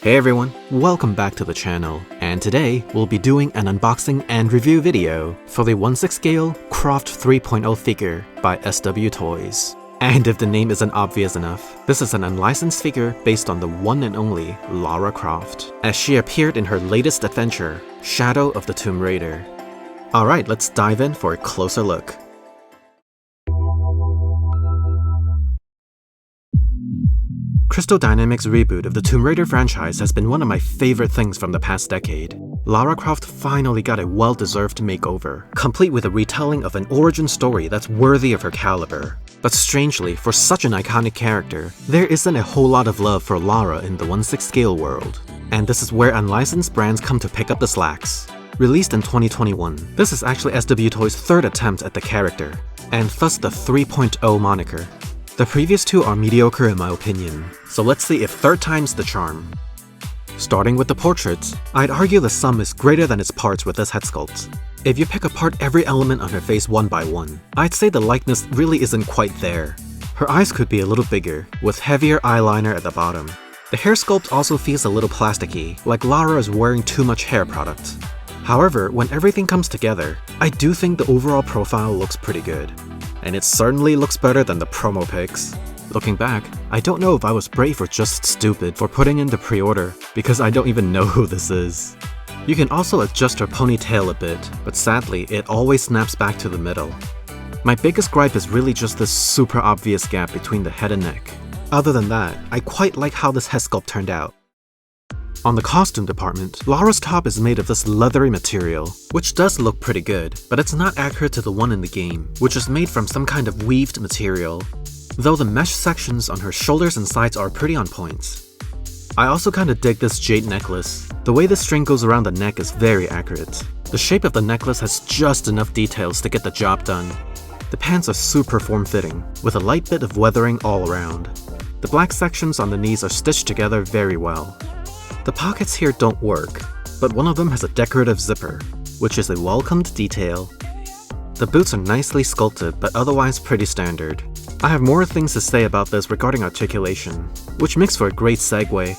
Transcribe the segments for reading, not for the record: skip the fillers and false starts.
Hey everyone, welcome back to the channel, and today we'll be doing an unboxing and review video for the 1/6 scale Croft 3.0 figure by SWToys. And if the name isn't obvious enough, this is an unlicensed figure based on the one and only Lara Croft, as she appeared in her latest adventure, Shadow of the Tomb Raider. Alright, let's dive in for a closer look. Crystal Dynamics' reboot of the Tomb Raider franchise has been one of my favorite things from the past decade. Lara Croft finally got a well-deserved makeover, complete with a retelling of an origin story that's worthy of her caliber. But strangely, for such an iconic character, there isn't a whole lot of love for Lara in the 1/6 scale world. And this is where unlicensed brands come to pick up the slacks. Released in 2021, this is actually SWToys' third attempt at the character, and thus the 3.0 moniker. The previous two are mediocre in my opinion, so let's see if third time's the charm. Starting with the portraits, I'd argue the sum is greater than its parts with this head sculpt. If you pick apart every element on her face one by one, I'd say the likeness really isn't quite there. Her eyes could be a little bigger, with heavier eyeliner at the bottom. The hair sculpt also feels a little plasticky, like Lara is wearing too much hair product. However, when everything comes together, I do think the overall profile looks pretty good. And it certainly looks better than the promo pics. Looking back, I don't know if I was brave or just stupid for putting in the pre-order, because I don't even know who this is. You can also adjust her ponytail a bit, but sadly, it always snaps back to the middle. My biggest gripe is really just this super obvious gap between the head and neck. Other than that, I quite like how this head sculpt turned out. On the costume department, Lara's top is made of this leathery material, which does look pretty good, but it's not accurate to the one in the game, which is made from some kind of weaved material, though the mesh sections on her shoulders and sides are pretty on point. I also kinda dig this jade necklace. The way the string goes around the neck is very accurate. The shape of the necklace has just enough details to get the job done. The pants are super form-fitting, with a light bit of weathering all around. The black sections on the knees are stitched together very well. The pockets here don't work, but one of them has a decorative zipper, which is a welcomed detail. The boots are nicely sculpted, but otherwise pretty standard. I have more things to say about this regarding articulation, which makes for a great segue.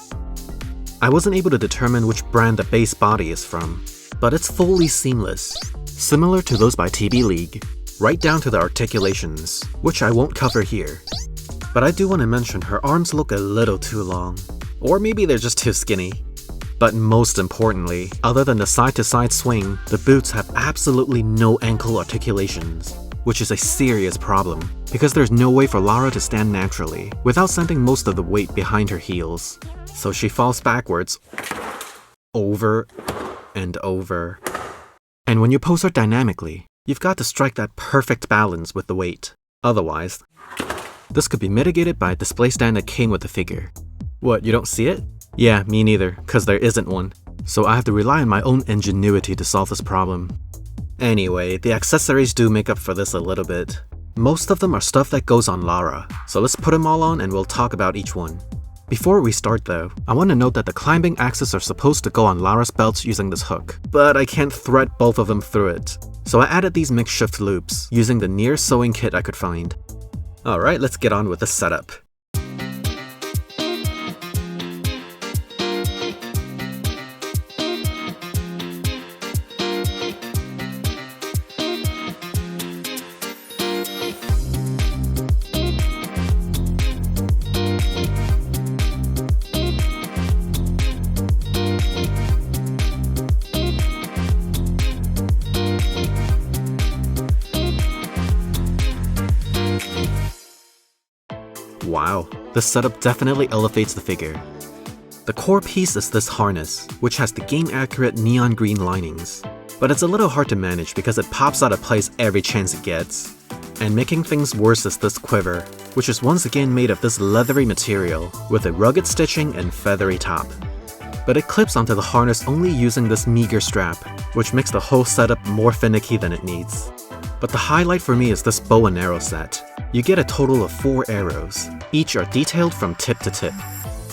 I wasn't able to determine which brand the base body is from, but it's fully seamless, similar to those by TB League, right down to the articulations, which I won't cover here. But I do want to mention her arms look a little too long. Or maybe they're just too skinny. But most importantly, other than the side-to-side swing, the boots have absolutely no ankle articulations, which is a serious problem, because there's no way for Lara to stand naturally without sending most of the weight behind her heels. So she falls backwards, over and over. And when you pose her dynamically, you've got to strike that perfect balance with the weight. Otherwise, this could be mitigated by a display stand that came with the figure. What, you don't see it? Yeah, me neither, cause there isn't one. So I have to rely on my own ingenuity to solve this problem. Anyway, the accessories do make up for this a little bit. Most of them are stuff that goes on Lara, so let's put them all on and we'll talk about each one. Before we start though, I want to note that the climbing axes are supposed to go on Lara's belts using this hook, but I can't thread both of them through it. So I added these makeshift loops, using the nearest sewing kit I could find. Alright, let's get on with the setup. Wow, this setup definitely elevates the figure. The core piece is this harness, which has the game-accurate neon green linings, but it's a little hard to manage because it pops out of place every chance it gets. And making things worse is this quiver, which is once again made of this leathery material with a rugged stitching and feathery top. But it clips onto the harness only using this meager strap, which makes the whole setup more finicky than it needs. But the highlight for me is this bow and arrow set. You get a total of 4 arrows. Each are detailed from tip to tip.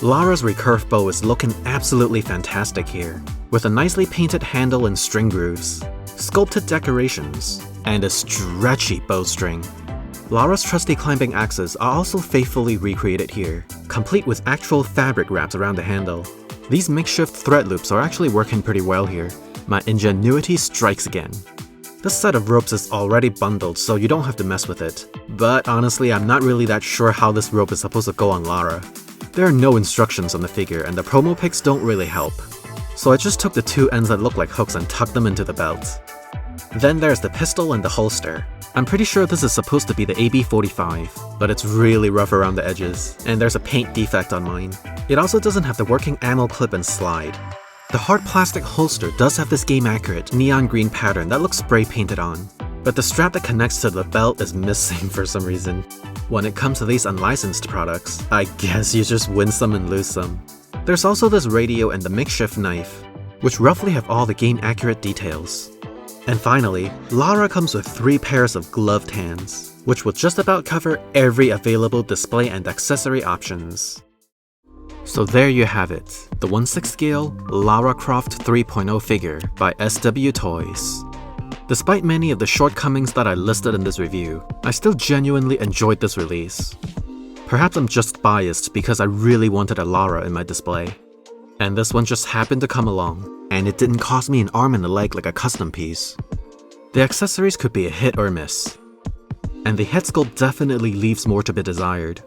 Lara's recurve bow is looking absolutely fantastic here, with a nicely painted handle and string grooves, sculpted decorations, and a stretchy bowstring. Lara's trusty climbing axes are also faithfully recreated here, complete with actual fabric wraps around the handle. These makeshift thread loops are actually working pretty well here. My ingenuity strikes again. This set of ropes is already bundled, so you don't have to mess with it. But honestly, I'm not really that sure how this rope is supposed to go on Lara. There are no instructions on the figure, and the promo pics don't really help. So I just took the two ends that look like hooks and tucked them into the belt. Then there's the pistol and the holster. I'm pretty sure this is supposed to be the AB-45, but it's really rough around the edges, and there's a paint defect on mine. It also doesn't have the working ammo clip and slide. The hard plastic holster does have this game-accurate neon green pattern that looks spray painted on, but the strap that connects to the belt is missing for some reason. When it comes to these unlicensed products, I guess you just win some and lose some. There's also this radio and the makeshift knife, which roughly have all the game-accurate details. And finally, Lara comes with 3 pairs of gloved hands, which will just about cover every available display and accessory options. So there you have it, the 1/6 scale Lara Croft 3.0 figure by SWToys. Despite many of the shortcomings that I listed in this review, I still genuinely enjoyed this release. Perhaps I'm just biased because I really wanted a Lara in my display. And this one just happened to come along, and it didn't cost me an arm and a leg like a custom piece. The accessories could be a hit or miss, and the head sculpt definitely leaves more to be desired.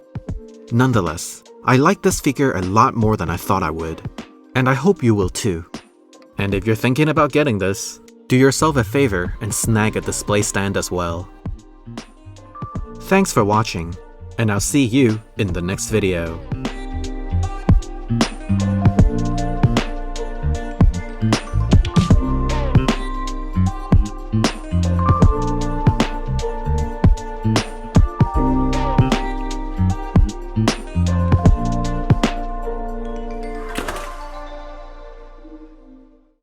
Nonetheless, I like this figure a lot more than I thought I would, and I hope you will too. And if you're thinking about getting this, do yourself a favor and snag a display stand as well. Thanks for watching, and I'll see you in the next video.